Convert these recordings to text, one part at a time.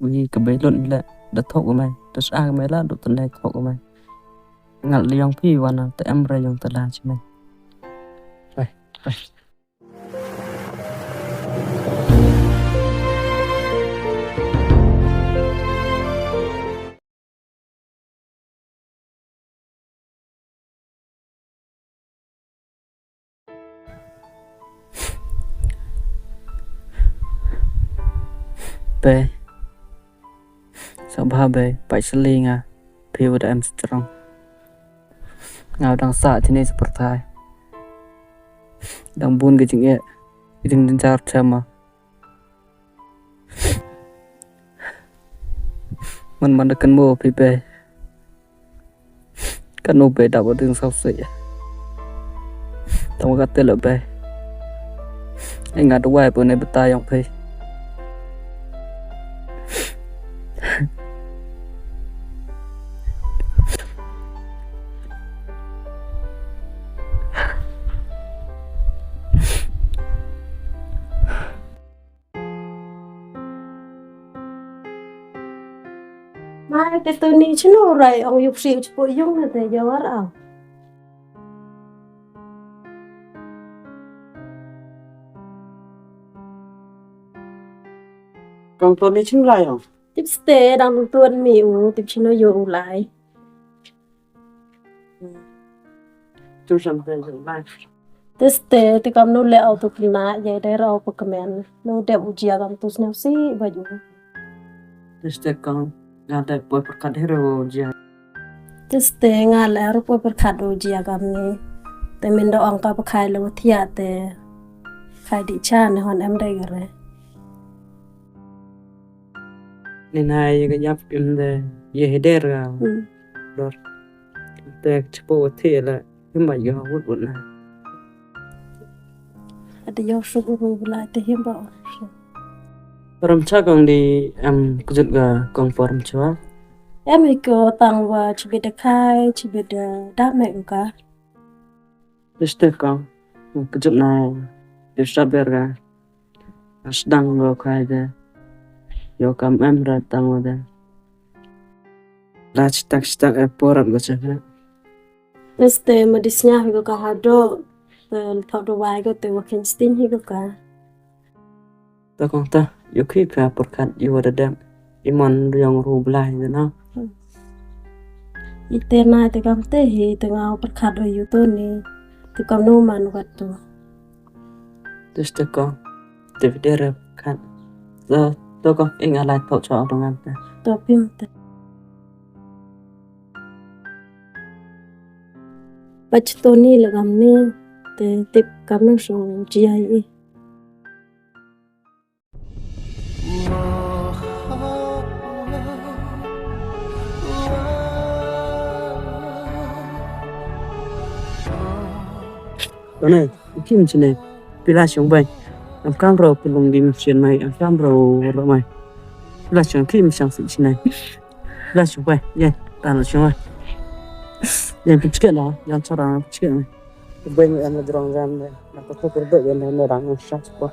vì cái bể luận là đất thổ của mày đất xa mày là độ tuần này thổ của mày ngặt liang phi vào nào tại em ra dùng tờ là cho mày rồi rồi bê sao ba bê phải xử lý à phi vào em strong ngào đang sợ thì nên support thai đang buồn cái chuyện ấy đừng đừng chào chào mà mình được cần mua phi bê cần mua bê đào vào đường sau sợi tao gặp tên là bê anh ngã đuôi bữa nay bắt tay ông phi mai cái tôi ní chứ nó rồi ông dục xịu cho bụi dung là để gió à còn tôi đi chính lại không tiếp stay đang tuần miu tiếp chứ nó vô lại chú sẵn tên dựng lại tiếp stay thì cầm nó lẹo tụt nã vậy để rau bạc men nó đẹp ujian cầm tụt nhau xí và dùng Este con ya de por cadero ya tiếp stay ngà lẹ rau bạc khát ujian cầm niแต่mình đâu ăn cắp khai lâu thiệt để khai đi cha này hoàn em đây rồi nên hai cái giáp em de ye hedera rồi de chpo thế là cái mà giờ hút bụi này ada yo sugu bu lại để hiểm bảo Ram cha con đi em cứ dựng con form chúa em hay có tăng và chỉ biết khai chỉ biết đáp mẹ cả este con cứ dựng này để saber ra sedang lo khai de yo kam em ra tăng vào đây là tak eporat go chakra este mà đi nhà hay có cả hạt đô thọ đồ vài có từ Winston hay có cả ta con ta yo khi phải perkat yo ada dem iman yang rublai thế nào ite na te kam te hi te ngau perkat do yu to ni te kam no man wat to este con te videre kan giờ tôi con anh ở lại thọ cho đồng em ta to pim te bach to ni la gam ni te tip kam no so ji ai đó này khi mình này pila xuống bay em cam rồi pelong di mesin mai em cam rồi mày pila xuống khi mình sang sự này pila xuống bay yeah tan xuống rồi em biết cái đó em cho rằng biết này bây giờ em là drone ram này nó có thể đợi em nó đang sát quá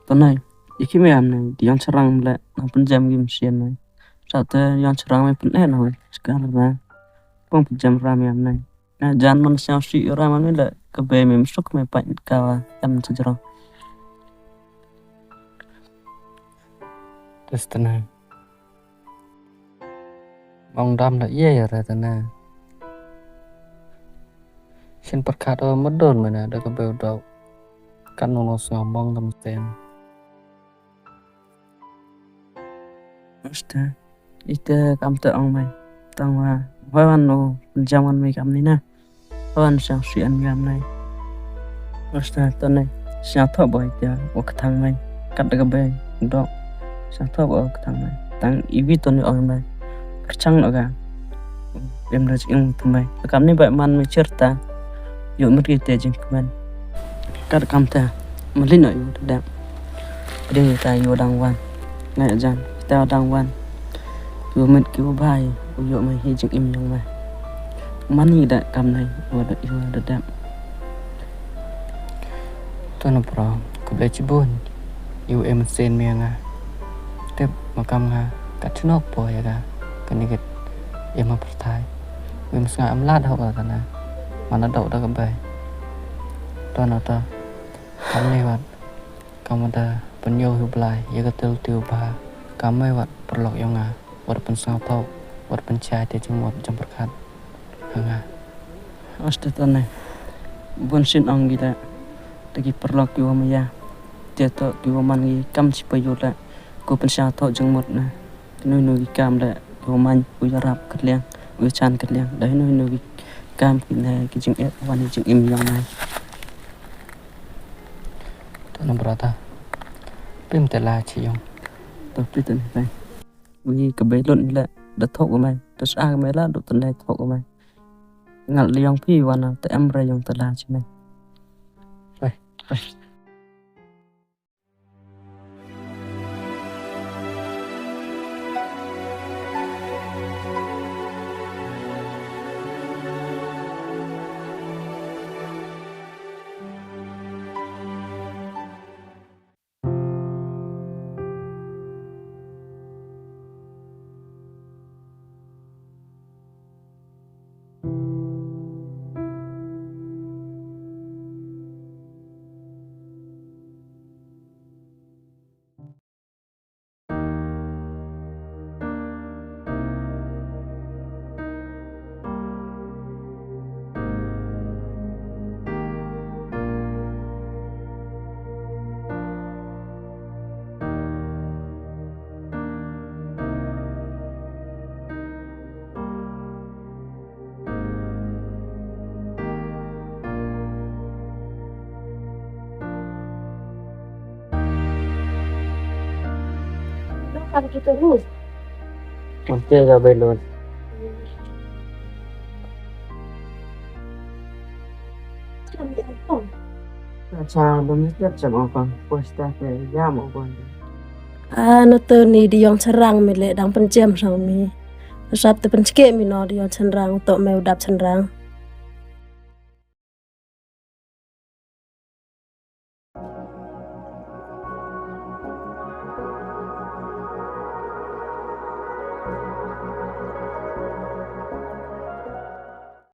tuần này khi mấy em này thì yang serang lại nó pun jam game xiên này sao thế yang serang mấy pun rồi sekarang là pun jam ram em này jangan manusia si ram này lại cái bề mình sốc mấy bạn cao em sẽ cho terus tenang bang dam là iya rồi tenang xin perkat mất đồn mà nè ada cái bèo đầu kan nó ngomong temen ten Asta, itu kamu tu orang mai, tahu ah, hewan no penjaman mai kamu ni na, hewan sang sian kamu ni. Asta, tu ni, siapa tahu boy dia, waktu thang mai, kat dekat bay, dok, siapa tahu boy waktu thang mai, tang ibi tu ni orang mai, kercang lagi, em dah cakap tu mai, kamu ni baik man mai cerita, Yo mất cái tệ chừng man các cam ta mà linh nội đẹp đây người ta yo đăng quan ngày gian ta đăng quan yo mất cứu bài yo mày hi chừng im nhung mày man hi đã cam này yo được đẹp tôi nó pro khuble chibun yêu em sen miang step makam kat chnok po ya ga kanigit em perthai em sa amlat ho ka na mana dau da ka bai to na ta kam nei wat kam da penyo hu blai ya ka tel tiu ba kam mai wat perlok yo nga wat pen sang thau wat pen chai te chung wat jam perkhat nga asta này buôn xin ông gì đó tadi perlu kiwa maya dia tu kiwa man kam sipayu la ko pensya tu jeng mot na nu kam da kiwa man u yarap ketliang u chan ketliang da nu kam kina ki jeng wan jeng im yang nai to na brata pim te la chi yong tu pitan này u ka belon la da thok ko mai da sa mai la do tan dai thok ko mai ngal liang phi wan ta am ra yong ta la chi mai Kan kita ni. Monte ka belon cha dom ni cham apa posta ke jam apa No tu ni di yang serang mi le dang pencem sang mi. Sab tu pencike mi no di yang serang untuk meu dap serang.